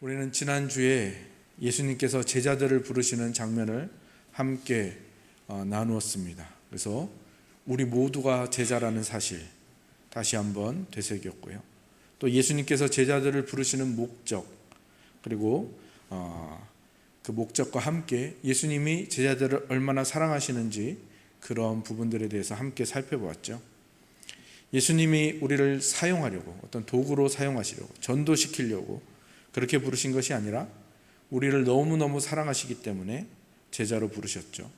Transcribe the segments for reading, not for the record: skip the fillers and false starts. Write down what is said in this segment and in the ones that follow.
우리는 지난주에 예수님께서 제자들을 부르시는 장면을 함께 나누었습니다. 그래서 우리 모두가 제자라는 사실 다시 한번 되새겼고요. 또 예수님께서 제자들을 부르시는 목적, 그리고 그 목적과 함께 예수님이 제자들을 얼마나 사랑하시는지 그런 부분들에 대해서 함께 살펴보았죠. 예수님이 우리를 사용하려고, 어떤 도구로 사용하시려고, 전도시키려고 그렇게 부르신 것이 아니라 우리를 너무너무 사랑하시기 때문에 제자로 부르셨죠.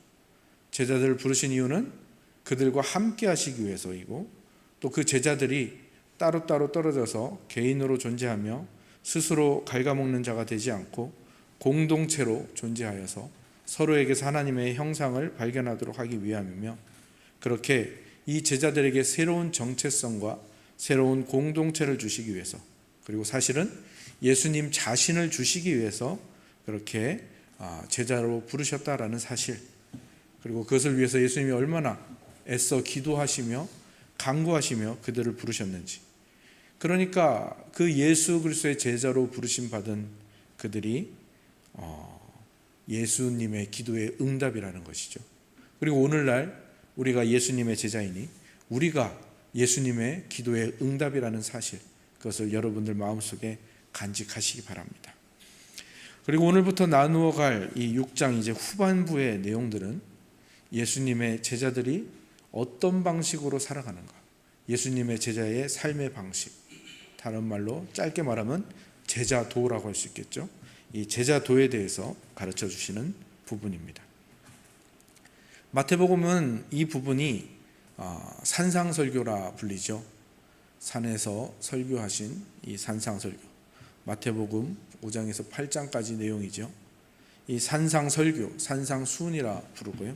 제자들을 부르신 이유는 그들과 함께 하시기 위해서이고, 또 그 제자들이 따로따로 떨어져서 개인으로 존재하며 스스로 갉아먹는 자가 되지 않고 공동체로 존재하여서 서로에게서 하나님의 형상을 발견하도록 하기 위함이며, 그렇게 이 제자들에게 새로운 정체성과 새로운 공동체를 주시기 위해서, 그리고 사실은 예수님 자신을 주시기 위해서 그렇게 제자로 부르셨다라는 사실, 그리고 그것을 위해서 예수님이 얼마나 애써 기도하시며 간구하시며 그들을 부르셨는지, 그러니까 그 예수 그리스도의 제자로 부르심 받은 그들이 예수님의 기도의 응답이라는 것이죠. 그리고 오늘날 우리가 예수님의 제자이니 우리가 예수님의 기도의 응답이라는 사실, 그것을 여러분들 마음속에 간직하시기 바랍니다. 그리고 오늘부터 나누어 갈 이 6장 이제 후반부의 내용들은 예수님의 제자들이 어떤 방식으로 살아가는가, 예수님의 제자의 삶의 방식, 다른 말로 짧게 말하면 제자도라고 할 수 있겠죠. 이 제자도에 대해서 가르쳐 주시는 부분입니다. 마태복음은 이 부분이 산상설교라 불리죠. 산에서 설교하신 이 산상설교, 마태복음 5장에서 8장까지 내용이죠. 이 산상설교, 산상수훈이라 부르고요.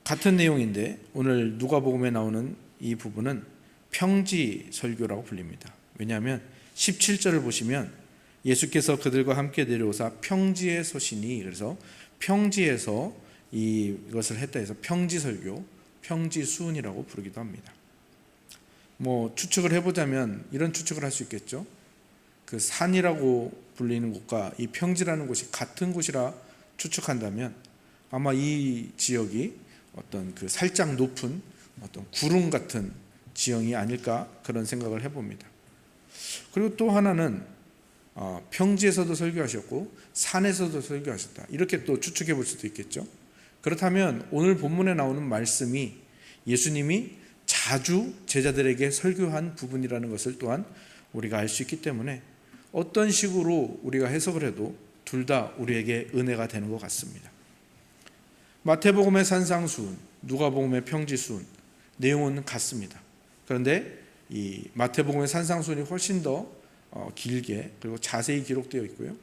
같은 내용인데 오늘 누가복음에 나오는 이 부분은 평지설교라고 불립니다. 왜냐하면 17절을 보시면 예수께서 그들과 함께 내려오사 평지에 서시니, 그래서 평지에서 이것을 했다 해서 평지설교, 평지수훈이라고 부르기도 합니다. 추측을 해보자면 이런 추측을 할 수 있겠죠. 그 산이라고 불리는 곳과 이 평지라는 곳이 같은 곳이라 추측한다면 아마 이 지역이 어떤 그 살짝 높은 어떤 구름 같은 지형이 아닐까, 그런 생각을 해봅니다. 그리고 또 하나는 평지에서도 설교하셨고 산에서도 설교하셨다, 이렇게 또 추측해 볼 수도 있겠죠. 그렇다면 오늘 본문에 나오는 말씀이 예수님이 자주 제자들에게 설교한 부분이라는 것을 또한 우리가 알 수 있기 때문에 어떤 식으로 우리가 해석을 해도 둘 다 우리에게 은혜가 되는 것 같습니다. 마태복음의 산상수훈, 누가복음의 평지수훈, 내용은 같습니다. 그런데 이 마태복음의 산상수훈이 훨씬 더 길게 그리고 자세히 기록되어 있고요.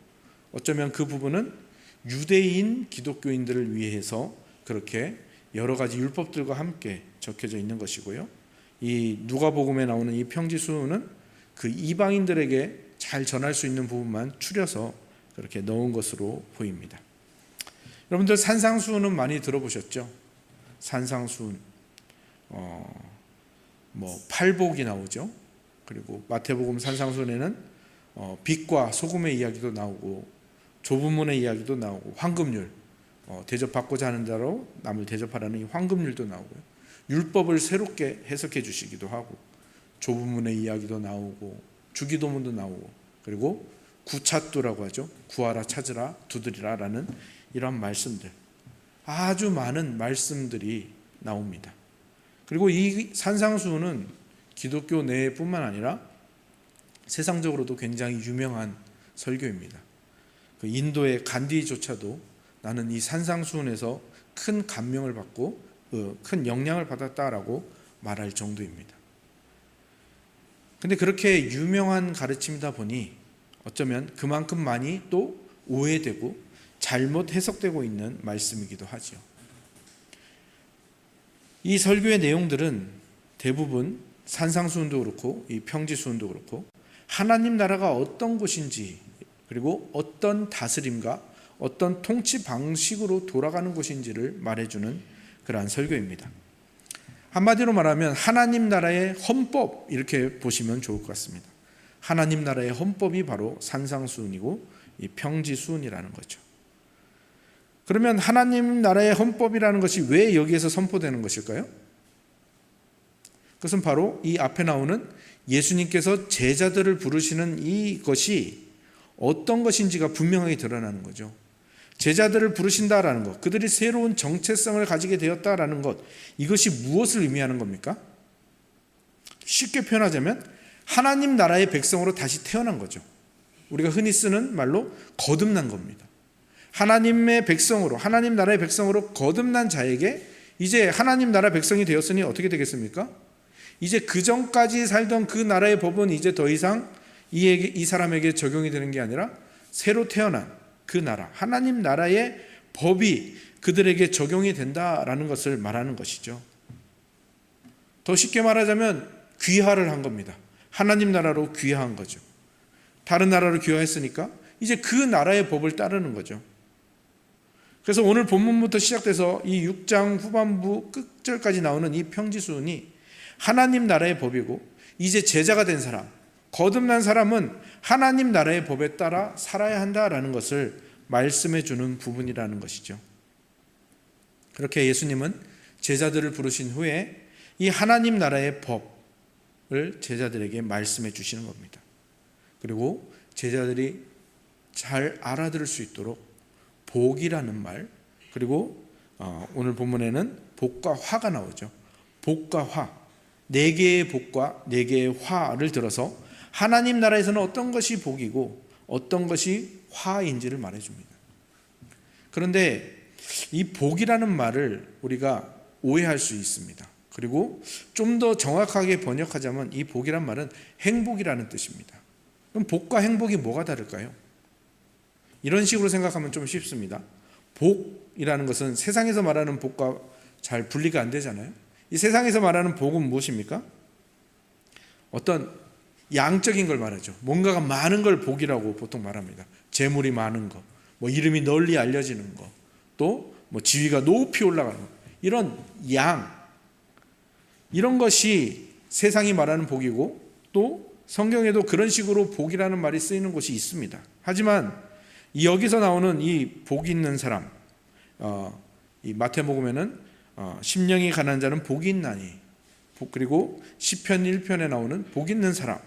어쩌면 그 부분은 유대인 기독교인들을 위해서 그렇게 여러 가지 율법들과 함께 적혀져 있는 것이고요. 이 누가복음에 나오는 이 평지수훈은 그 이방인들에게 잘 전할 수 있는 부분만 추려서 그렇게 넣은 것으로 보입니다. 여러분들 산상수훈은 많이 들어보셨죠? 산상수훈, 팔복이 나오죠. 그리고 마태복음 산상수훈에는 빛과 소금의 이야기도 나오고 좁은 문의 이야기도 나오고 황금률, 대접받고자 하는 자로 남을 대접하라는 이 황금률도 나오고요. 율법을 새롭게 해석해 주시기도 하고 좁은 문의 이야기도 나오고 주기도문도 나오고, 그리고 구찻두라고 하죠. 구하라, 찾으라, 두드리라 라는 이런 말씀들, 아주 많은 말씀들이 나옵니다. 그리고 이 산상수훈은 기독교 내뿐만 아니라 세상적으로도 굉장히 유명한 설교입니다. 그 인도의 간디조차도 나는 이 산상수훈에서 큰 감명을 받고 큰 영향을 받았다라고 말할 정도입니다. 근데 그렇게 유명한 가르침이다 보니 어쩌면 그만큼 많이 또 오해되고 잘못 해석되고 있는 말씀이기도 하죠. 이 설교의 내용들은 대부분 산상수훈도 그렇고 이 평지수훈도 그렇고 하나님 나라가 어떤 곳인지, 그리고 어떤 다스림과 어떤 통치 방식으로 돌아가는 곳인지를 말해주는 그러한 설교입니다. 한마디로 말하면 하나님 나라의 헌법, 이렇게 보시면 좋을 것 같습니다. 하나님 나라의 헌법이 바로 산상수훈이고 이 평지수훈이라는 거죠. 그러면 하나님 나라의 헌법이라는 것이 왜 여기에서 선포되는 것일까요? 그것은 바로 이 앞에 나오는 예수님께서 제자들을 부르시는 이것이 어떤 것인지가 분명하게 드러나는 거죠. 제자들을 부르신다라는 것, 그들이 새로운 정체성을 가지게 되었다라는 것, 이것이 무엇을 의미하는 겁니까? 쉽게 표현하자면 하나님 나라의 백성으로 다시 태어난 거죠. 우리가 흔히 쓰는 말로 거듭난 겁니다. 하나님의 백성으로, 하나님 나라의 백성으로 거듭난 자에게 이제 하나님 나라 백성이 되었으니 어떻게 되겠습니까? 이제 그 전까지 살던 그 나라의 법은 이제 더 이상 이 사람에게 적용이 되는 게 아니라 새로 태어난 그 나라, 하나님 나라의 법이 그들에게 적용이 된다라는 것을 말하는 것이죠. 더 쉽게 말하자면 귀화를 한 겁니다. 하나님 나라로 귀화한 거죠. 다른 나라로 귀화했으니까 이제 그 나라의 법을 따르는 거죠. 그래서 오늘 본문부터 시작돼서 이 6장 후반부 끝절까지 나오는 이 평지수훈이 하나님 나라의 법이고, 이제 제자가 된 사람, 거듭난 사람은 하나님 나라의 법에 따라 살아야 한다라는 것을 말씀해 주는 부분이라는 것이죠. 그렇게 예수님은 제자들을 부르신 후에 이 하나님 나라의 법을 제자들에게 말씀해 주시는 겁니다. 그리고 제자들이 잘 알아들을 수 있도록 복이라는 말, 그리고 오늘 본문에는 복과 화가 나오죠. 복과 화, 4개의 복과 4개의 화를 들어서 하나님 나라에서는 어떤 것이 복이고 어떤 것이 화인지를 말해줍니다. 그런데 이 복이라는 말을 우리가 오해할 수 있습니다. 그리고 좀 더 정확하게 번역하자면 이 복이란 말은 행복이라는 뜻입니다. 그럼 복과 행복이 뭐가 다를까요? 이런 식으로 생각하면 좀 쉽습니다. 복이라는 것은 세상에서 말하는 복과 잘 분리가 안 되잖아요. 이 세상에서 말하는 복은 무엇입니까? 어떤 양적인 걸 말하죠. 뭔가가 많은 걸 복이라고 보통 말합니다. 재물이 많은 거, 뭐 이름이 널리 알려지는 거, 또 뭐 지위가 높이 올라가는 거, 이런 이런 것이 세상이 말하는 복이고, 또 성경에도 그런 식으로 복이라는 말이 쓰이는 곳이 있습니다. 하지만 여기서 나오는 이 복 있는 사람, 이 마태복음에는 심령이 가난한 자는 복이 있나니, 그리고 시편 1편에 나오는 복 있는 사람,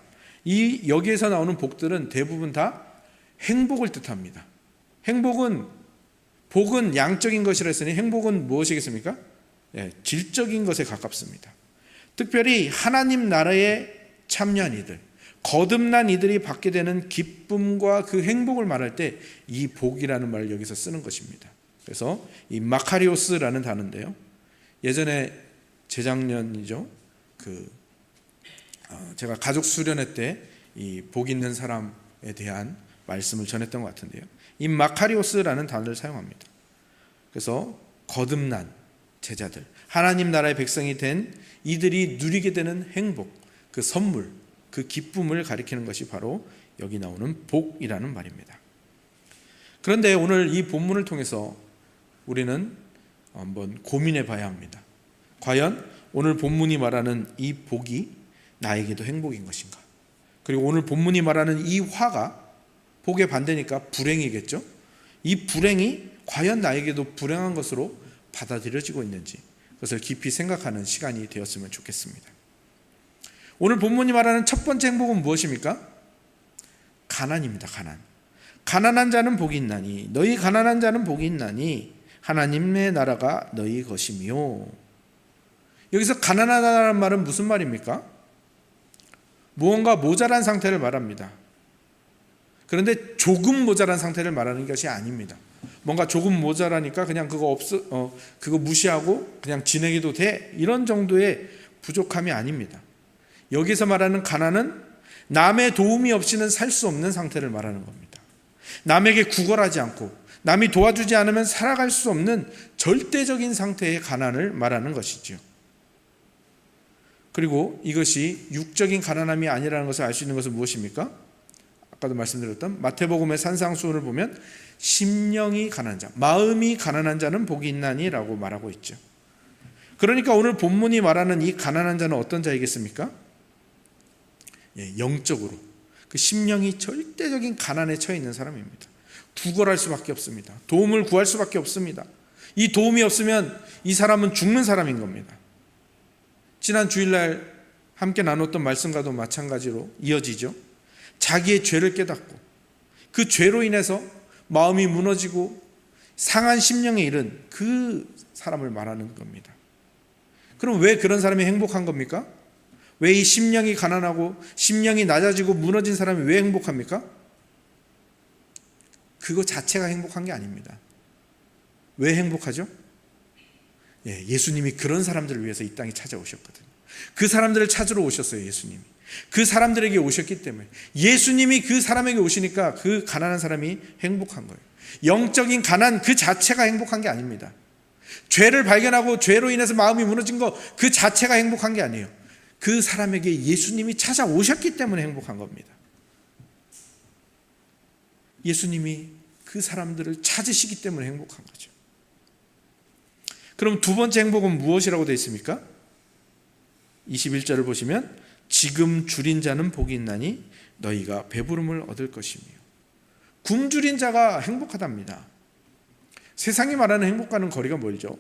이 여기에서 나오는 복들은 대부분 다 행복을 뜻합니다. 복은 양적인 것이라 했으니 행복은 무엇이겠습니까? 질적인 것에 가깝습니다. 특별히 하나님 나라에 참여한 이들, 거듭난 이들이 받게 되는 기쁨과 그 행복을 말할 때 이 복이라는 말을 여기서 쓰는 것입니다. 그래서 이 마카리오스라는 단어인데요, 예전에 재작년이죠, 제가 가족 수련회 때 이 복 있는 사람에 대한 말씀을 전했던 것 같은데요, 이 마카리오스라는 단어를 사용합니다. 그래서 거듭난 제자들, 하나님 나라의 백성이 된 이들이 누리게 되는 행복, 그 선물, 그 기쁨을 가리키는 것이 바로 여기 나오는 복이라는 말입니다. 그런데 오늘 이 본문을 통해서 우리는 한번 고민해 봐야 합니다. 과연 오늘 본문이 말하는 이 복이 나에게도 행복인 것인가? 그리고 오늘 본문이 말하는 이 화가 복의 반대니까 불행이겠죠? 이 불행이 과연 나에게도 불행한 것으로 받아들여지고 있는지, 그것을 깊이 생각하는 시간이 되었으면 좋겠습니다. 오늘 본문이 말하는 첫 번째 행복은 무엇입니까? 가난입니다. 가난한 자는 복이 있나니, 너희 가난한 자는 복이 있나니 하나님의 나라가 너희 것이며. 여기서 가난하다는 말은 무슨 말입니까? 무언가 모자란 상태를 말합니다. 그런데 조금 모자란 상태를 말하는 것이 아닙니다. 뭔가 조금 모자라니까 그냥 그거 무시하고 그냥 지내기도 돼, 이런 정도의 부족함이 아닙니다. 여기서 말하는 가난은 남의 도움이 없이는 살 수 없는 상태를 말하는 겁니다. 남에게 구걸하지 않고 남이 도와주지 않으면 살아갈 수 없는 절대적인 상태의 가난을 말하는 것이죠. 그리고 이것이 육적인 가난함이 아니라는 것을 알 수 있는 것은 무엇입니까? 아까도 말씀드렸던 마태복음의 산상수훈을 보면 심령이 가난한 자, 마음이 가난한 자는 복이 있나니 라고 말하고 있죠. 그러니까 오늘 본문이 말하는 이 가난한 자는 어떤 자이겠습니까? 영적으로 그 심령이 절대적인 가난에 처해 있는 사람입니다. 구걸할 수밖에 없습니다. 도움을 구할 수밖에 없습니다. 이 도움이 없으면 이 사람은 죽는 사람인 겁니다. 지난 주일날 함께 나눴던 말씀과도 마찬가지로 이어지죠. 자기의 죄를 깨닫고 그 죄로 인해서 마음이 무너지고 상한 심령에 이른 그 사람을 말하는 겁니다. 그럼 왜 그런 사람이 행복한 겁니까? 왜 이 심령이 가난하고 심령이 낮아지고 무너진 사람이 왜 행복합니까? 그거 자체가 행복한 게 아닙니다. 왜 행복하죠? 예수님이 그런 사람들을 위해서 이 땅에 찾아오셨거든요. 그 사람들을 찾으러 오셨어요. 예수님이 그 사람들에게 오셨기 때문에, 예수님이 그 사람에게 오시니까 그 가난한 사람이 행복한 거예요. 영적인 가난 그 자체가 행복한 게 아닙니다. 죄를 발견하고 죄로 인해서 마음이 무너진 거 그 자체가 행복한 게 아니에요. 그 사람에게 예수님이 찾아오셨기 때문에 행복한 겁니다. 예수님이 그 사람들을 찾으시기 때문에 행복한 거죠. 그럼 두 번째 행복은 무엇이라고 되어 있습니까? 21절을 보시면 지금 줄인 자는 복이 있나니 너희가 배부름을 얻을 것이며. 굶주린 자가 행복하답니다. 세상이 말하는 행복과는 거리가 멀죠.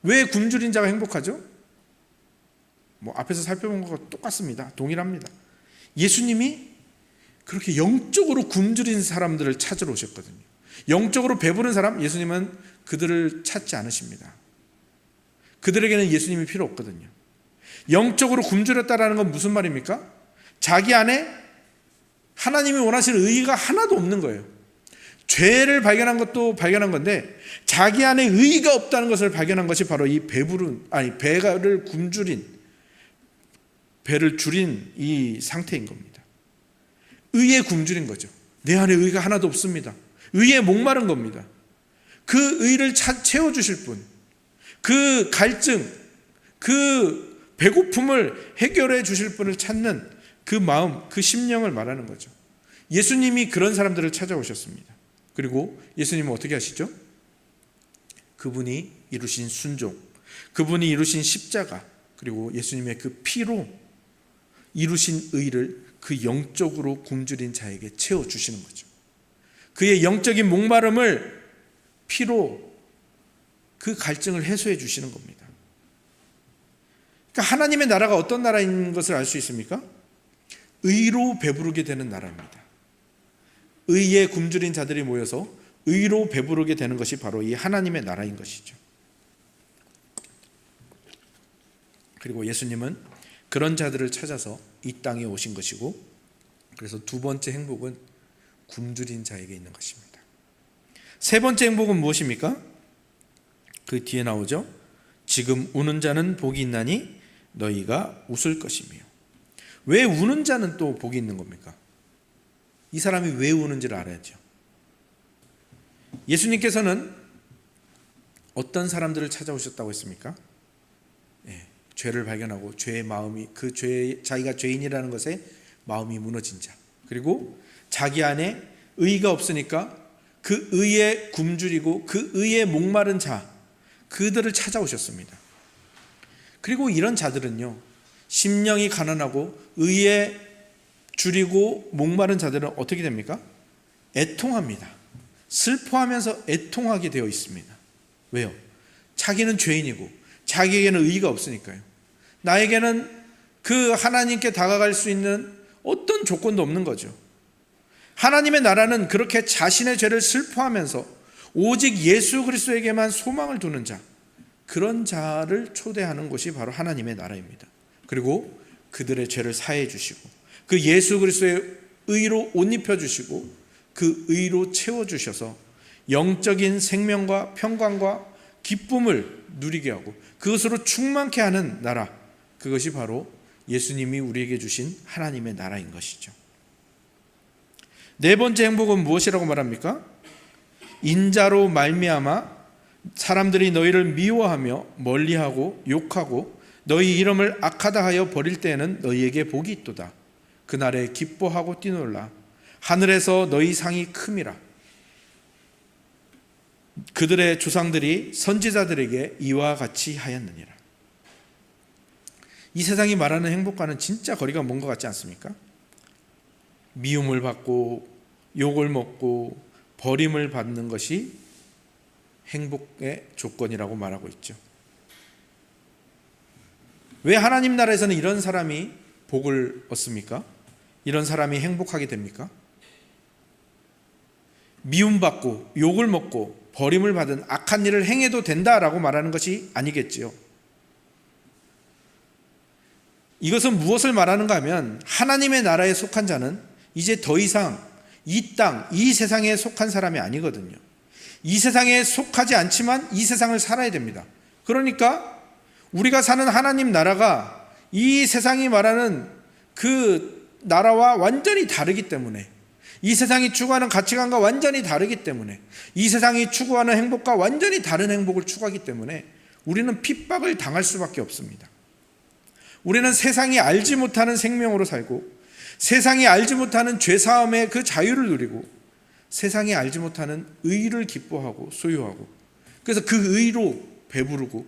왜 굶주린 자가 행복하죠? 앞에서 살펴본 것과 똑같습니다. 동일합니다. 예수님이 그렇게 영적으로 굶주린 사람들을 찾으러 오셨거든요. 영적으로 배부른 사람, 예수님은 그들을 찾지 않으십니다. 그들에게는 예수님이 필요 없거든요. 영적으로 굶주렸다라는 건 무슨 말입니까? 자기 안에 하나님이 원하시는 의의가 하나도 없는 거예요. 죄를 발견한 것도 발견한 건데 자기 안에 의의가 없다는 것을 발견한 것이 바로 이 배를 굶주린, 배를 줄인 이 상태인 겁니다. 의에 굶주린 거죠. 내 안에 의의가 하나도 없습니다. 의에 목마른 겁니다. 그 의의를 채워주실 분, 그 갈증, 그 배고픔을 해결해 주실 분을 찾는 그 마음, 그 심령을 말하는 거죠. 예수님이 그런 사람들을 찾아오셨습니다. 그리고 예수님은 어떻게 하시죠? 그분이 이루신 순종, 그분이 이루신 십자가, 그리고 예수님의 그 피로 이루신 의를 그 영적으로 굶주린 자에게 채워주시는 거죠. 그의 영적인 목마름을 피로 그 갈증을 해소해 주시는 겁니다. 그러니까 하나님의 나라가 어떤 나라인 것을 알 수 있습니까? 의로 배부르게 되는 나라입니다. 의에 굶주린 자들이 모여서 의로 배부르게 되는 것이 바로 이 하나님의 나라인 것이죠. 그리고 예수님은 그런 자들을 찾아서 이 땅에 오신 것이고, 그래서 두 번째 행복은 굶주린 자에게 있는 것입니다. 세 번째 행복은 무엇입니까? 그 뒤에 나오죠. 지금 우는 자는 복이 있나니 너희가 웃을 것이며. 왜 우는 자는 또 복이 있는 겁니까? 이 사람이 왜 우는지를 알아야죠. 예수님께서는 어떤 사람들을 찾아오셨다고 했습니까? 죄를 발견하고 죄의 마음이, 그 죄, 자기가 죄인이라는 것에 마음이 무너진 자, 그리고 자기 안에 의의가 없으니까 그 의에 굶주리고 그 의에 목마른 자, 그들을 찾아오셨습니다. 그리고 이런 자들은요, 심령이 가난하고 의에 줄이고 목마른 자들은 어떻게 됩니까? 애통합니다. 슬퍼하면서 애통하게 되어 있습니다. 왜요? 자기는 죄인이고 자기에게는 의의가 없으니까요. 나에게는 그 하나님께 다가갈 수 있는 어떤 조건도 없는 거죠. 하나님의 나라는 그렇게 자신의 죄를 슬퍼하면서 오직 예수 그리스도에게만 소망을 두는 자, 그런 자를 초대하는 곳이 바로 하나님의 나라입니다. 그리고 그들의 죄를 사해 주시고 그 예수 그리스도의 의로 옷 입혀 주시고 그 의로 채워 주셔서 영적인 생명과 평강과 기쁨을 누리게 하고 그것으로 충만케 하는 나라, 그것이 바로 예수님이 우리에게 주신 하나님의 나라인 것이죠. 네 번째 행복은 무엇이라고 말합니까? 인자로 말미암아 사람들이 너희를 미워하며 멀리하고 욕하고 너희 이름을 악하다 하여 버릴 때에는 너희에게 복이 있도다. 그날에 기뻐하고 뛰놀라. 하늘에서 너희 상이 큼이라. 그들의 조상들이 선지자들에게 이와 같이 하였느니라. 이 세상이 말하는 행복과는 진짜 거리가 먼 것 같지 않습니까? 미움을 받고 욕을 먹고 버림을 받는 것이 행복의 조건이라고 말하고 있죠. 왜 하나님 나라에서는 이런 사람이 복을 얻습니까? 이런 사람이 행복하게 됩니까? 미움받고 욕을 먹고 버림을 받은 악한 일을 행해도 된다라고 말하는 것이 아니겠지요. 이것은 무엇을 말하는가 하면 하나님의 나라에 속한 자는 이제 더 이상 이 땅, 이 세상에 속한 사람이 아니거든요. 이 세상에 속하지 않지만 이 세상을 살아야 됩니다. 그러니까 우리가 사는 하나님 나라가 이 세상이 말하는 그 나라와 완전히 다르기 때문에, 이 세상이 추구하는 가치관과 완전히 다르기 때문에, 이 세상이 추구하는 행복과 완전히 다른 행복을 추구하기 때문에 우리는 핍박을 당할 수밖에 없습니다. 우리는 세상이 알지 못하는 생명으로 살고, 세상이 알지 못하는 죄사함의 그 자유를 누리고, 세상이 알지 못하는 의를 기뻐하고 소유하고, 그래서 그 의로 배부르고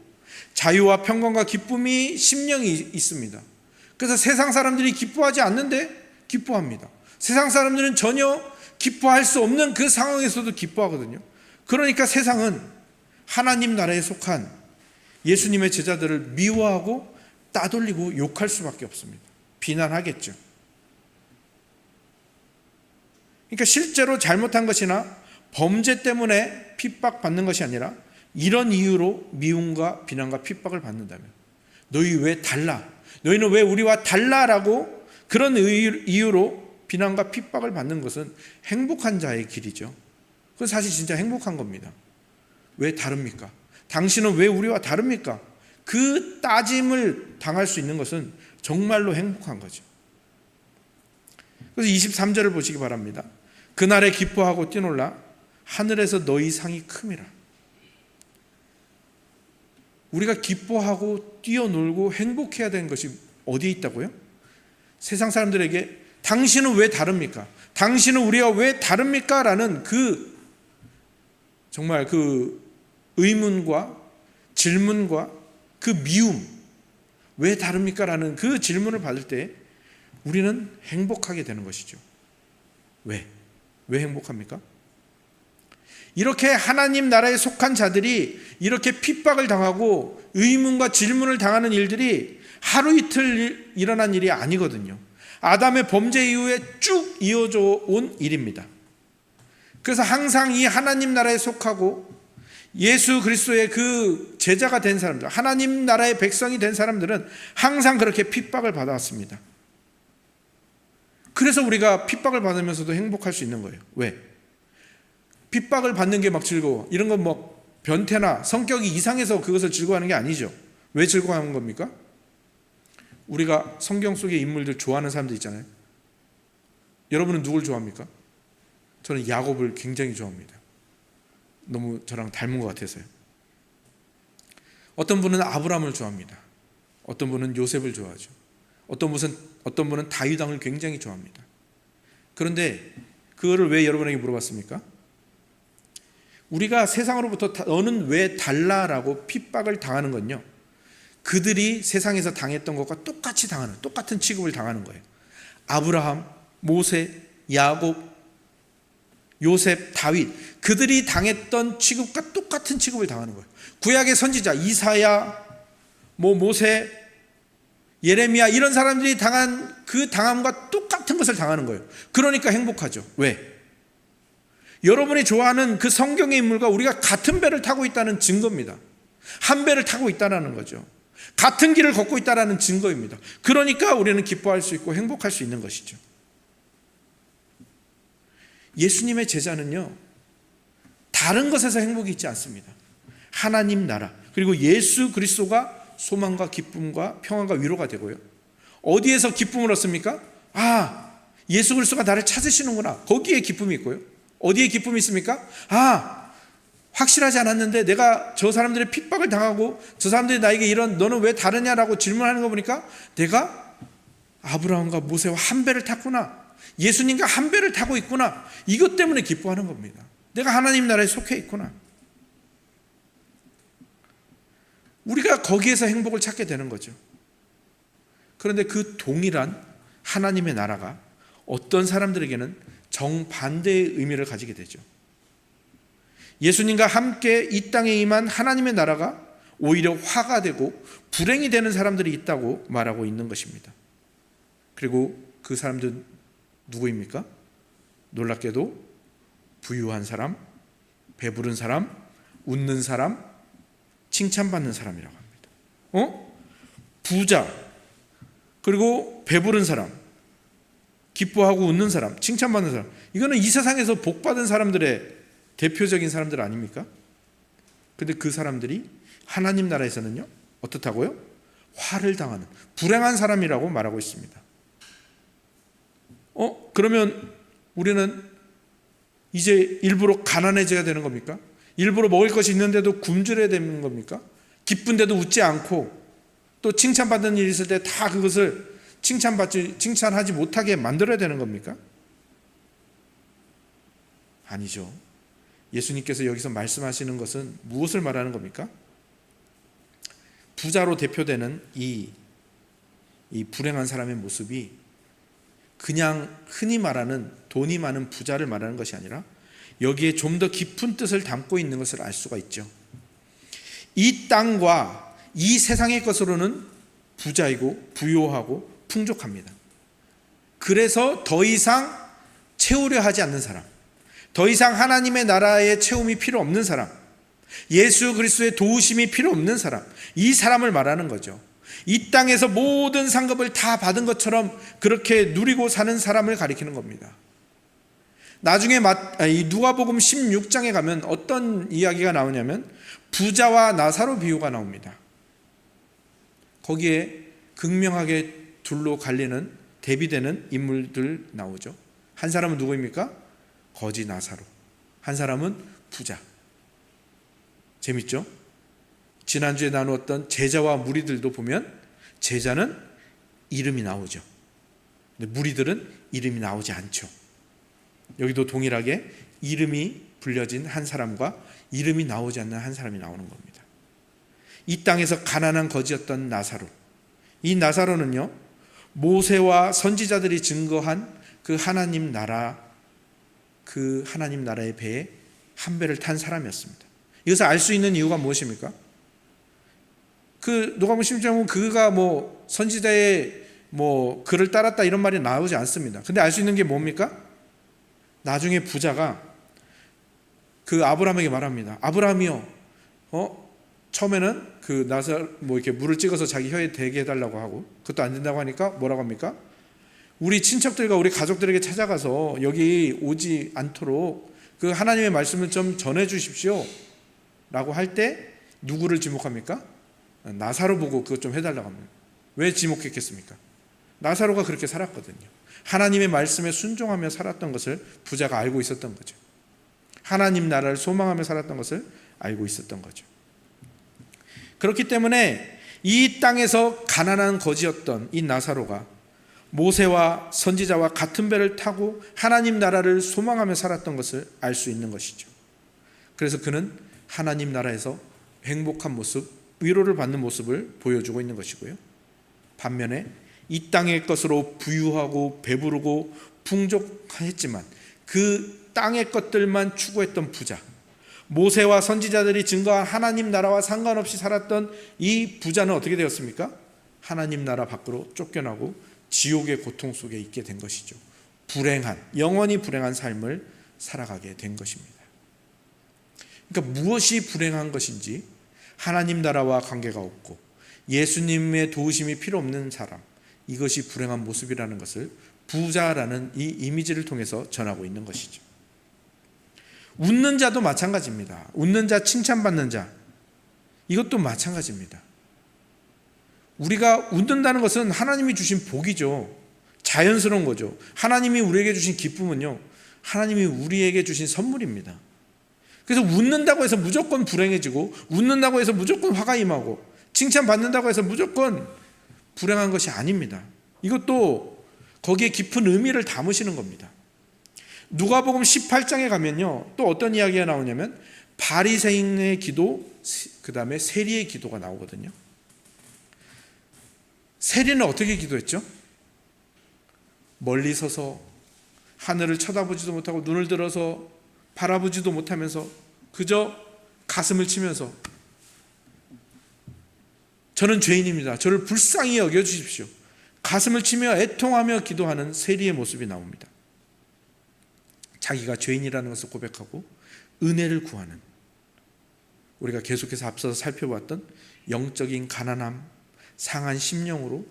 자유와 평강과 기쁨이 심령이 있습니다. 그래서 세상 사람들이 기뻐하지 않는데 기뻐합니다. 세상 사람들은 전혀 기뻐할 수 없는 그 상황에서도 기뻐하거든요. 그러니까 세상은 하나님 나라에 속한 예수님의 제자들을 미워하고 따돌리고 욕할 수밖에 없습니다. 비난하겠죠. 그러니까 실제로 잘못한 것이나 범죄 때문에 핍박받는 것이 아니라 이런 이유로 미움과 비난과 핍박을 받는다면, 너희 왜 달라? 너희는 왜 우리와 달라라고 그런 이유로 비난과 핍박을 받는 것은 행복한 자의 길이죠. 그건 사실 진짜 행복한 겁니다. 왜 다릅니까? 당신은 왜 우리와 다릅니까? 그 따짐을 당할 수 있는 것은 정말로 행복한 거죠. 그래서 23절을 보시기 바랍니다. 그날에 기뻐하고 뛰놀라 하늘에서 너희 상이 큼이라. 우리가 기뻐하고 뛰어놀고 행복해야 되는 것이 어디에 있다고요? 세상 사람들에게 당신은 왜 다릅니까? 당신은 우리와 왜 다릅니까? 라는 정말 그 의문과 질문과 그 미움, 왜 다릅니까? 라는 그 질문을 받을 때 우리는 행복하게 되는 것이죠. 왜 행복합니까? 이렇게 하나님 나라에 속한 자들이 이렇게 핍박을 당하고 의문과 질문을 당하는 일들이 하루 이틀 일어난 일이 아니거든요. 아담의 범죄 이후에 쭉 이어져 온 일입니다. 그래서 항상 이 하나님 나라에 속하고 예수 그리스도의 그 제자가 된 사람들, 하나님 나라의 백성이 된 사람들은 항상 그렇게 핍박을 받아왔습니다. 그래서 우리가 핍박을 받으면서도 행복할 수 있는 거예요. 왜? 핍박을 받는 게 막 즐거워. 이런 건 뭐 변태나 성격이 이상해서 그것을 즐거워하는 게 아니죠. 왜 즐거워하는 겁니까? 우리가 성경 속의 인물들 좋아하는 사람들 있잖아요. 여러분은 누굴 좋아합니까? 저는 야곱을 굉장히 좋아합니다. 너무 저랑 닮은 것 같아서요. 어떤 분은 아브라함을 좋아합니다. 어떤 분은 요셉을 좋아하죠. 어떤 분은 다윗 왕을 굉장히 좋아합니다. 그런데 그거를 왜 여러분에게 물어봤습니까? 우리가 세상으로부터 너는 왜 달라라고 핍박을 당하는 건요, 그들이 세상에서 당했던 것과 똑같이 당하는, 똑같은 취급을 당하는 거예요. 아브라함, 모세, 야곱, 요셉, 다윗, 그들이 당했던 취급과 똑같은 취급을 당하는 거예요. 구약의 선지자 이사야, 모세, 예레미야, 이런 사람들이 당한 그 당함과 똑같은 것을 당하는 거예요. 그러니까 행복하죠. 왜? 여러분이 좋아하는 그 성경의 인물과 우리가 같은 배를 타고 있다는 증거입니다. 한 배를 타고 있다는 거죠. 같은 길을 걷고 있다는 증거입니다. 그러니까 우리는 기뻐할 수 있고 행복할 수 있는 것이죠. 예수님의 제자는요, 다른 것에서 행복이 있지 않습니다. 하나님 나라, 그리고 예수 그리스도가 소망과 기쁨과 평안과 위로가 되고요. 어디에서 기쁨을 얻습니까? 예수 그리스도가 나를 찾으시는구나. 거기에 기쁨이 있고요. 어디에 기쁨이 있습니까? 확실하지 않았는데 내가 저 사람들의 핍박을 당하고 저 사람들이 나에게 이런 너는 왜 다르냐라고 질문하는 거 보니까 내가 아브라함과 모세와 한 배를 탔구나. 예수님과 한 배를 타고 있구나. 이것 때문에 기뻐하는 겁니다. 내가 하나님 나라에 속해 있구나. 우리가 거기에서 행복을 찾게 되는 거죠. 그런데 그 동일한 하나님의 나라가 어떤 사람들에게는 정반대의 의미를 가지게 되죠. 예수님과 함께 이 땅에 임한 하나님의 나라가 오히려 화가 되고 불행이 되는 사람들이 있다고 말하고 있는 것입니다. 그리고 그 사람들은 누구입니까? 놀랍게도 부유한 사람, 배부른 사람, 웃는 사람, 칭찬받는 사람이라고 합니다. 부자, 그리고 배부른 사람, 기뻐하고 웃는 사람, 칭찬받는 사람, 이거는 이 세상에서 복받은 사람들의 대표적인 사람들 아닙니까? 근데 그 사람들이 하나님 나라에서는요, 어떻다고요? 화를 당하는 불행한 사람이라고 말하고 있습니다. 그러면 우리는 이제 일부러 가난해져야 되는 겁니까? 일부러 먹을 것이 있는데도 굶주려야 되는 겁니까? 기쁜데도 웃지 않고 또 칭찬받는 일이 있을 때 다 그것을 칭찬하지 못하게 만들어야 되는 겁니까? 아니죠. 예수님께서 여기서 말씀하시는 것은 무엇을 말하는 겁니까? 부자로 대표되는 이 불행한 사람의 모습이 그냥 흔히 말하는 돈이 많은 부자를 말하는 것이 아니라 여기에 좀 더 깊은 뜻을 담고 있는 것을 알 수가 있죠. 이 땅과 이 세상의 것으로는 부자이고 부요하고 풍족합니다. 그래서 더 이상 채우려 하지 않는 사람, 더 이상 하나님의 나라의 채움이 필요 없는 사람, 예수 그리스도의 도우심이 필요 없는 사람, 이 사람을 말하는 거죠. 이 땅에서 모든 상급을 다 받은 것처럼 그렇게 누리고 사는 사람을 가리키는 겁니다. 나중에 누가복음 16장에 가면 어떤 이야기가 나오냐면 부자와 나사로 비유가 나옵니다. 거기에 극명하게 둘로 갈리는 대비되는 인물들 나오죠. 한 사람은 누구입니까? 거지 나사로. 한 사람은 부자. 재밌죠? 지난주에 나누었던 제자와 무리들도 보면 제자는 이름이 나오죠. 근데 무리들은 이름이 나오지 않죠. 여기도 동일하게 이름이 불려진 한 사람과 이름이 나오지 않는 한 사람이 나오는 겁니다. 이 땅에서 가난한 거지였던 나사로. 이 나사로는요, 모세와 선지자들이 증거한 그 하나님 나라의 배에 한 배를 탄 사람이었습니다. 이것을 알 수 있는 이유가 무엇입니까? 누가복음 16장은 그가 선지자의 글을 따랐다 이런 말이 나오지 않습니다. 근데 알 수 있는 게 뭡니까? 나중에 부자가 아브라함에게 말합니다. 아브라함이요, 처음에는 이렇게 물을 찍어서 자기 혀에 대게 해달라고 하고, 그것도 안 된다고 하니까 뭐라고 합니까? 우리 친척들과 우리 가족들에게 찾아가서 여기 오지 않도록 그 하나님의 말씀을 좀 전해 주십시오 라고 할 때 누구를 지목합니까? 나사로 보고 그것 좀 해달라고 합니다. 왜 지목했겠습니까? 나사로가 그렇게 살았거든요. 하나님의 말씀에 순종하며 살았던 것을 부자가 알고 있었던 거죠. 하나님 나라를 소망하며 살았던 것을 알고 있었던 거죠. 그렇기 때문에 이 땅에서 가난한 거지였던 이 나사로가 모세와 선지자와 같은 배를 타고 하나님 나라를 소망하며 살았던 것을 알 수 있는 것이죠. 그래서 그는 하나님 나라에서 행복한 모습, 위로를 받는 모습을 보여주고 있는 것이고요. 반면에 이 땅의 것으로 부유하고 배부르고 풍족했지만 그 땅의 것들만 추구했던 부자, 모세와 선지자들이 증거한 하나님 나라와 상관없이 살았던 이 부자는 어떻게 되었습니까? 하나님 나라 밖으로 쫓겨나고 지옥의 고통 속에 있게 된 것이죠. 영원히 불행한 삶을 살아가게 된 것입니다. 그러니까 무엇이 불행한 것인지, 하나님 나라와 관계가 없고 예수님의 도우심이 필요 없는 사람, 이것이 불행한 모습이라는 것을 부자라는 이 이미지를 통해서 전하고 있는 것이죠. 웃는 자도 마찬가지입니다. 웃는 자, 칭찬받는 자, 이것도 마찬가지입니다. 우리가 웃는다는 것은 하나님이 주신 복이죠. 자연스러운 거죠. 하나님이 우리에게 주신 기쁨은요, 하나님이 우리에게 주신 선물입니다. 그래서 웃는다고 해서 무조건 불행해지고, 웃는다고 해서 무조건 화가 임하고, 칭찬받는다고 해서 무조건 불행한 것이 아닙니다. 이것도 거기에 깊은 의미를 담으시는 겁니다. 누가복음 18장에 가면요, 또 어떤 이야기가 나오냐면 바리새인의 기도, 그 다음에 세리의 기도가 나오거든요. 세리는 어떻게 기도했죠? 멀리 서서 하늘을 쳐다보지도 못하고 눈을 들어서 바라보지도 못하면서 그저 가슴을 치면서 저는 죄인입니다, 저를 불쌍히 여겨주십시오, 가슴을 치며 애통하며 기도하는 세리의 모습이 나옵니다. 자기가 죄인이라는 것을 고백하고 은혜를 구하는, 우리가 계속해서 앞서서 살펴봤던 영적인 가난함, 상한 심령으로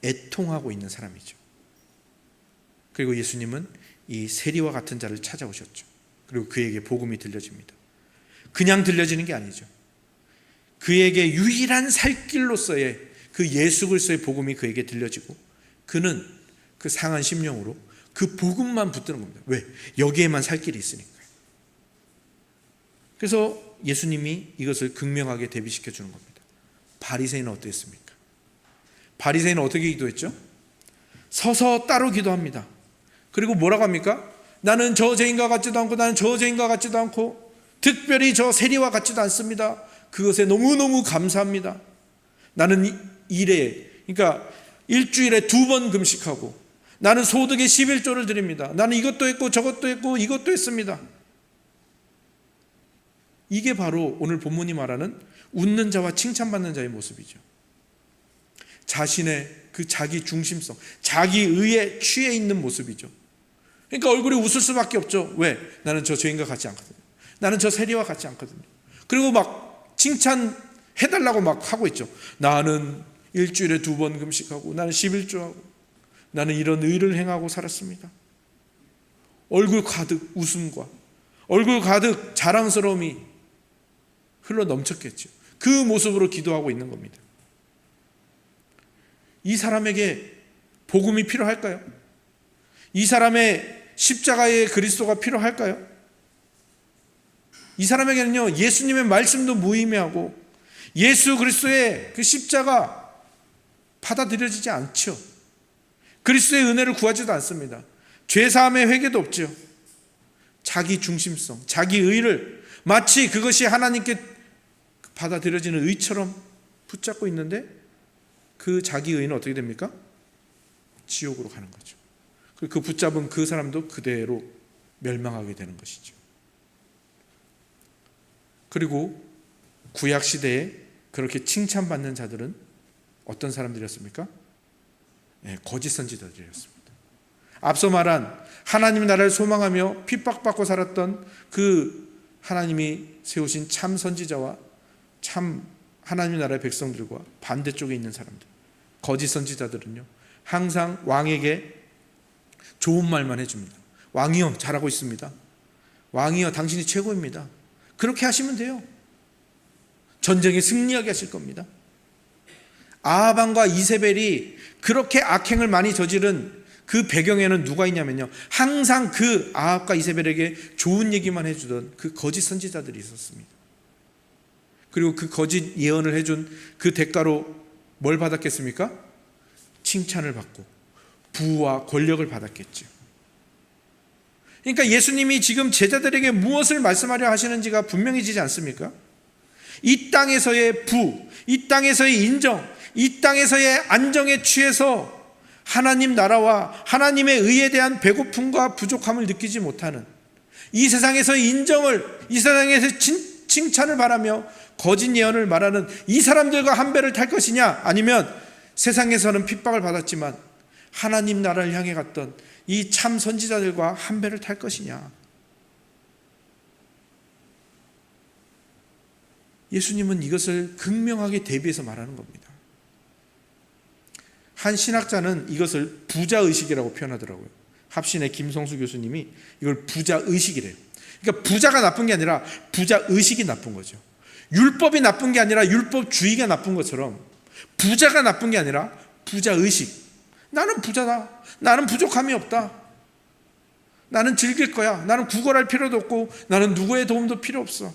애통하고 있는 사람이죠. 그리고 예수님은 이 세리와 같은 자를 찾아오셨죠. 그리고 그에게 복음이 들려집니다. 그냥 들려지는 게 아니죠. 그에게 유일한 살 길로서의 그 예수 그리스도의 복음이 그에게 들려지고 그는 그 상한 심령으로 그 복음만 붙드는 겁니다. 왜? 여기에만 살 길이 있으니까요. 그래서 예수님이 이것을 극명하게 대비시켜 주는 겁니다. 바리새인은 어땠습니까? 바리새인은 어떻게 기도했죠? 서서 따로 기도합니다. 그리고 뭐라고 합니까? 나는 저 죄인과 같지도 않고 나는 저 죄인과 같지도 않고 특별히 저 세리와 같지도 않습니다. 그것에 너무너무 감사합니다. 나는 그러니까 일주일에 2번 금식하고 나는 소득의 11조를 드립니다. 나는 이것도 했고 저것도 했고 이것도 했습니다. 이게 바로 오늘 본문이 말하는 웃는 자와 칭찬받는 자의 모습이죠. 자신의 그 자기 중심성, 자기 의에 취해 있는 모습이죠. 그러니까 얼굴이 웃을 수밖에 없죠. 왜? 나는 저 죄인과 같지 않거든요. 나는 저 세리와 같지 않거든요. 그리고 막 칭찬해달라고 막 하고 있죠. 나는 일주일에 2번 금식하고 나는 11조하고 나는 이런 의를 행하고 살았습니다. 얼굴 가득 웃음과 얼굴 가득 자랑스러움이 흘러 넘쳤겠죠. 그 모습으로 기도하고 있는 겁니다. 이 사람에게 복음이 필요할까요? 이 사람의 십자가의 그리스도가 필요할까요? 이 사람에게는요, 예수님의 말씀도 무의미하고 예수 그리스도의 그 십자가 받아들여지지 않죠. 그리스도의 은혜를 구하지도 않습니다. 죄사함의 회개도 없죠. 자기 중심성, 자기 의를 마치 그것이 하나님께 받아들여지는 의처럼 붙잡고 있는데 그 자기 의는 어떻게 됩니까? 지옥으로 가는 거죠. 그 붙잡은 그 사람도 그대로 멸망하게 되는 것이죠. 그리고 구약 시대에 그렇게 칭찬받는 자들은 어떤 사람들이었습니까? 거짓 선지자들이었습니다. 앞서 말한 하나님 나라를 소망하며 핍박받고 살았던 그 하나님이 세우신 참 선지자와 참 하나님 나라의 백성들과 반대쪽에 있는 사람들, 거짓 선지자들은요, 항상 왕에게 좋은 말만 해줍니다. 왕이여, 잘하고 있습니다. 왕이여, 당신이 최고입니다. 그렇게 하시면 돼요. 전쟁에 승리하게 하실 겁니다. 아하방과 이세벨이 그렇게 악행을 많이 저지른 그 배경에는 누가 있냐면요, 항상 그 아합과 이세벨에게 좋은 얘기만 해주던 그 거짓 선지자들이 있었습니다. 그리고 그 거짓 예언을 해준 그 대가로 뭘 받았겠습니까? 칭찬을 받고 부와 권력을 받았겠죠. 그러니까 예수님이 지금 제자들에게 무엇을 말씀하려 하시는지가 분명해지지 않습니까? 이 땅에서의 부, 이 땅에서의 인정, 이 땅에서의 안정에 취해서 하나님 나라와 하나님의 의에 대한 배고픔과 부족함을 느끼지 못하는, 이 세상에서의 인정을, 이 세상에서 칭찬을 바라며 거짓 예언을 말하는 이 사람들과 한 배를 탈 것이냐, 아니면 세상에서는 핍박을 받았지만 하나님 나라를 향해 갔던 이 참 선지자들과 한 배를 탈 것이냐. 예수님은 이것을 극명하게 대비해서 말하는 겁니다. 한 신학자는 이것을 부자의식이라고 표현하더라고요. 합신의 김성수 교수님이 이걸 부자의식이래요. 그러니까 부자가 나쁜 게 아니라 부자의식이 나쁜 거죠. 율법이 나쁜 게 아니라 율법주의가 나쁜 것처럼 부자가 나쁜 게 아니라 부자의식. 나는 부자다. 나는 부족함이 없다. 나는 즐길 거야. 나는 구걸할 필요도 없고 나는 누구의 도움도 필요 없어.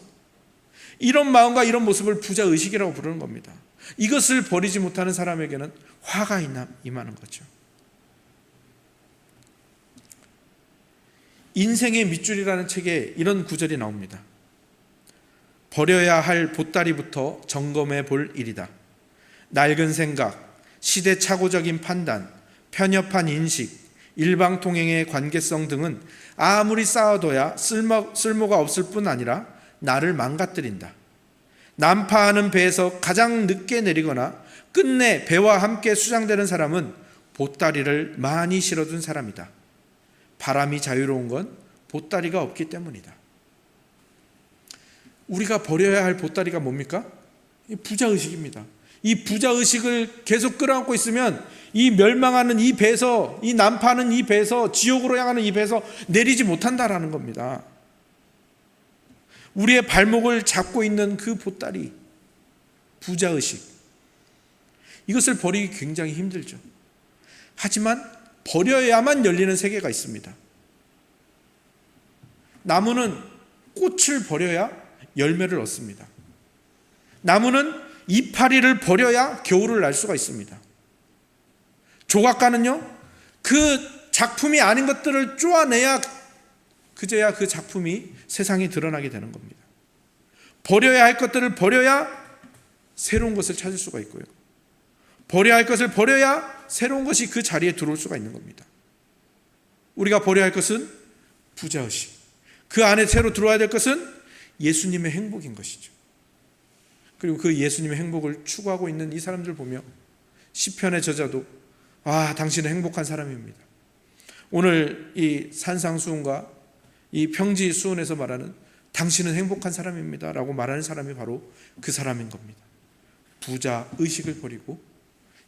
이런 마음과 이런 모습을 부자의식이라고 부르는 겁니다. 이것을 버리지 못하는 사람에게는 화가 임하는 거죠. 인생의 밑줄이라는 책에 이런 구절이 나옵니다. 버려야 할 보따리부터 점검해 볼 일이다. 낡은 생각, 시대착오적인 판단, 편협한 인식, 일방통행의 관계성 등은 아무리 쌓아둬야 쓸모가 없을 뿐 아니라 나를 망가뜨린다. 난파하는 배에서 가장 늦게 내리거나 끝내 배와 함께 수장되는 사람은 보따리를 많이 실어둔 사람이다. 바람이 자유로운 건 보따리가 없기 때문이다. 우리가 버려야 할 보따리가 뭡니까? 부자의식입니다. 이 부자의식을 계속 끌어안고 있으면 이 멸망하는 이 배에서, 이 난파하는 이 배에서, 지옥으로 향하는 이 배에서 내리지 못한다라는 겁니다. 우리의 발목을 잡고 있는 그 보따리, 부자의식, 이것을 버리기 굉장히 힘들죠. 하지만 버려야만 열리는 세계가 있습니다. 나무는 꽃을 버려야 열매를 얻습니다. 나무는 이파리를 버려야 겨울을 날 수가 있습니다. 조각가는요, 그 작품이 아닌 것들을 쪼아내야 그제야 그 작품이 세상에 드러나게 되는 겁니다. 버려야 할 것들을 버려야 새로운 것을 찾을 수가 있고요. 버려야 할 것을 버려야 새로운 것이 그 자리에 들어올 수가 있는 겁니다. 우리가 버려야 할 것은 부자의식, 그 안에 새로 들어와야 될 것은 예수님의 행복인 것이죠. 그리고 그 예수님의 행복을 추구하고 있는 이 사람들 보며 시편의 저자도 당신은 행복한 사람입니다. 오늘 이 산상수훈과 이 평지수훈에서 말하는 당신은 행복한 사람입니다 라고 말하는 사람이 바로 그 사람인 겁니다. 부자 의식을 버리고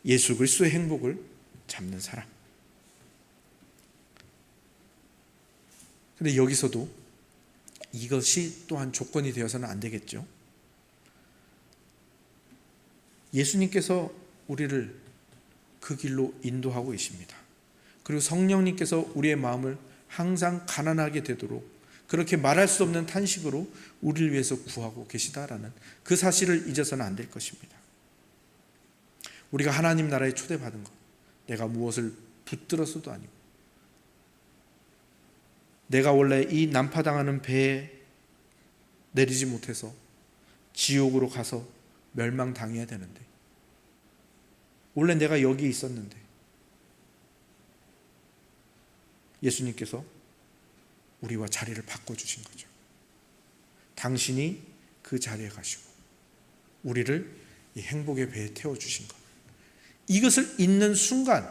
예수 그리스도의 행복을 잡는 사람. 그런데 여기서도 이것이 또한 조건이 되어서는 안 되겠죠. 예수님께서 우리를 그 길로 인도하고 계십니다. 그리고 성령님께서 우리의 마음을 항상 가난하게 되도록 그렇게 말할 수 없는 탄식으로 우리를 위해서 구하고 계시다라는 그 사실을 잊어서는 안 될 것입니다. 우리가 하나님 나라에 초대받은 것, 내가 무엇을 붙들어서도 아니고 내가 원래 이 난파당하는 배에 내리지 못해서 지옥으로 가서 멸망당해야 되는데 원래 내가 여기 있었는데 예수님께서 우리와 자리를 바꿔주신 거죠. 당신이 그 자리에 가시고 우리를 이 행복의 배에 태워주신 것, 이것을 잊는 순간,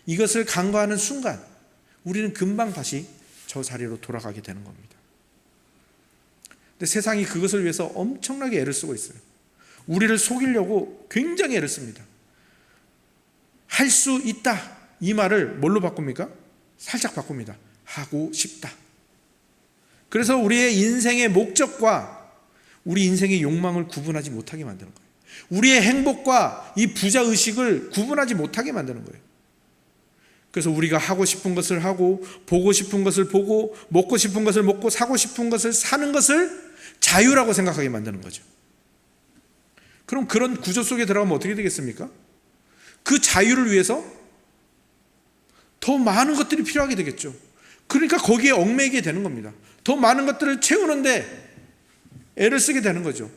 이것을 간과하는 순간 우리는 금방 다시 저 자리로 돌아가게 되는 겁니다. 근데 세상이 그것을 위해서 엄청나게 애를 쓰고 있어요. 우리를 속이려고 굉장히 애를 씁니다. 할 수 있다, 이 말을 뭘로 바꿉니까? 살짝 바꿉니다. 하고 싶다. 그래서 우리의 인생의 목적과 우리 인생의 욕망을 구분하지 못하게 만드는 거예요. 우리의 행복과 이 부자의식을 구분하지 못하게 만드는 거예요. 그래서 우리가 하고 싶은 것을 하고, 보고 싶은 것을 보고, 먹고 싶은 것을 먹고, 사고 싶은 것을 사는 것을 자유라고 생각하게 만드는 거죠. 그럼 그런 구조 속에 들어가면 어떻게 되겠습니까? 그 자유를 위해서 더 많은 것들이 필요하게 되겠죠. 그러니까 거기에 얽매이게 되는 겁니다. 더 많은 것들을 채우는데 애를 쓰게 되는 거죠.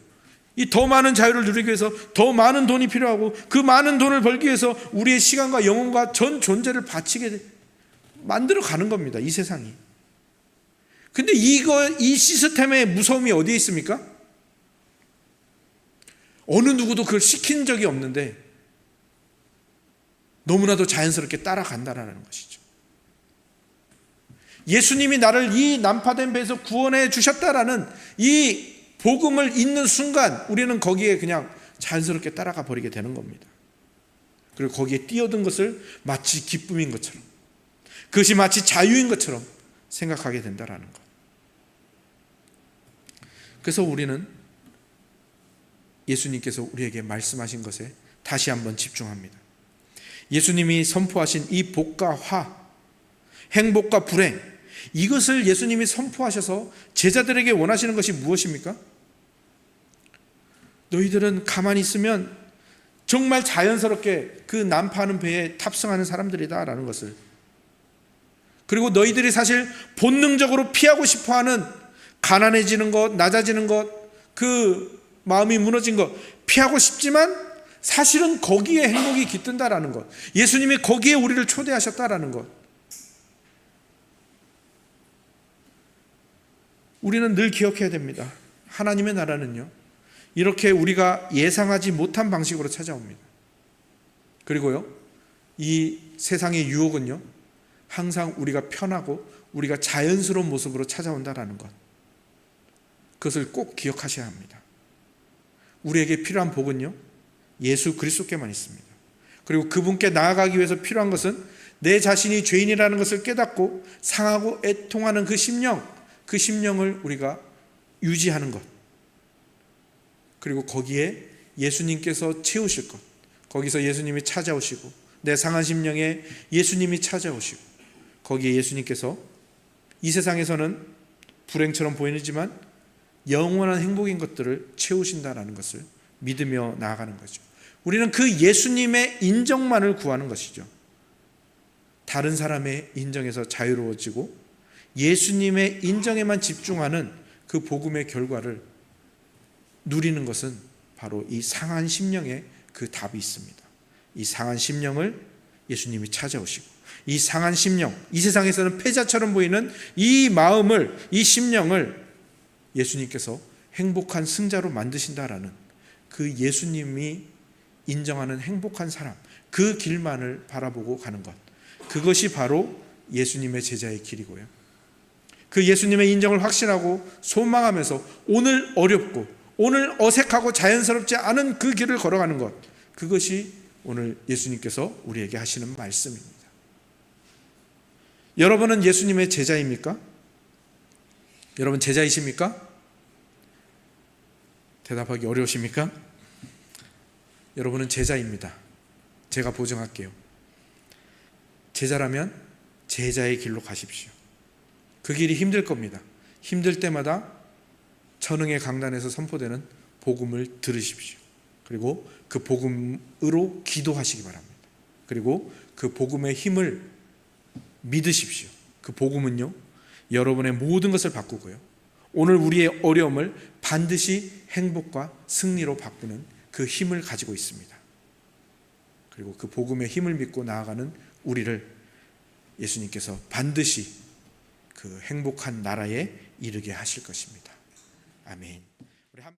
이 더 많은 자유를 누리기 위해서 더 많은 돈이 필요하고, 그 많은 돈을 벌기 위해서 우리의 시간과 영혼과 전 존재를 바치게 만들어 가는 겁니다, 이 세상이. 근데 이 시스템의 무서움이 어디에 있습니까? 어느 누구도 그걸 시킨 적이 없는데 너무나도 자연스럽게 따라간다라는 것이죠. 예수님이 나를 이 난파된 배에서 구원해 주셨다라는 이 복음을 잊는 순간 우리는 거기에 그냥 자연스럽게 따라가 버리게 되는 겁니다. 그리고 거기에 뛰어든 것을 마치 기쁨인 것처럼, 그것이 마치 자유인 것처럼 생각하게 된다라는 것. 그래서 우리는 예수님께서 우리에게 말씀하신 것에 다시 한번 집중합니다. 예수님이 선포하신 이 복과 화, 행복과 불행, 이것을 예수님이 선포하셔서 제자들에게 원하시는 것이 무엇입니까? 너희들은 가만히 있으면 정말 자연스럽게 그 난파하는 배에 탑승하는 사람들이다 라는 것을, 그리고 너희들이 사실 본능적으로 피하고 싶어하는 가난해지는 것, 낮아지는 것, 그 마음이 무너진 것 피하고 싶지만 사실은 거기에 행복이 깃든다라는 것, 예수님이 거기에 우리를 초대하셨다라는 것, 우리는 늘 기억해야 됩니다. 하나님의 나라는요, 이렇게 우리가 예상하지 못한 방식으로 찾아옵니다. 그리고요, 이 세상의 유혹은요, 항상 우리가 편하고 우리가 자연스러운 모습으로 찾아온다라는 것, 그것을 꼭 기억하셔야 합니다. 우리에게 필요한 복은요, 예수 그리스도께만 있습니다. 그리고 그분께 나아가기 위해서 필요한 것은 내 자신이 죄인이라는 것을 깨닫고 상하고 애통하는 그 심령을 우리가 유지하는 것, 그리고 거기에 예수님께서 채우실 것, 거기서 예수님이 찾아오시고 내 상한 심령에 예수님이 찾아오시고 거기에 예수님께서 이 세상에서는 불행처럼 보이지만 영원한 행복인 것들을 채우신다라는 것을 믿으며 나아가는 거죠. 우리는 그 예수님의 인정만을 구하는 것이죠. 다른 사람의 인정에서 자유로워지고 예수님의 인정에만 집중하는 그 복음의 결과를 누리는 것은 바로 이 상한 심령에 그 답이 있습니다. 이 상한 심령을 예수님이 찾아오시고 이 상한 심령, 이 세상에서는 패자처럼 보이는 이 마음을, 이 심령을 예수님께서 행복한 승자로 만드신다라는 그 예수님이 인정하는 행복한 사람, 그 길만을 바라보고 가는 것, 그것이 바로 예수님의 제자의 길이고요, 그 예수님의 인정을 확신하고 소망하면서 오늘 어렵고 오늘 어색하고 자연스럽지 않은 그 길을 걸어가는 것, 그것이 오늘 예수님께서 우리에게 하시는 말씀입니다. 여러분은 예수님의 제자입니까? 여러분 제자이십니까? 대답하기 어려우십니까? 여러분은 제자입니다. 제가 보증할게요. 제자라면 제자의 길로 가십시오. 그 길이 힘들 겁니다. 힘들 때마다 전응의 강단에서 선포되는 복음을 들으십시오. 그리고 그 복음으로 기도하시기 바랍니다. 그리고 그 복음의 힘을 믿으십시오. 그 복음은요, 여러분의 모든 것을 바꾸고요, 오늘 우리의 어려움을 반드시 행복과 승리로 바꾸는 그 힘을 가지고 있습니다. 그리고 그 복음의 힘을 믿고 나아가는 우리를 예수님께서 반드시 그 행복한 나라에 이르게 하실 것입니다. 아멘.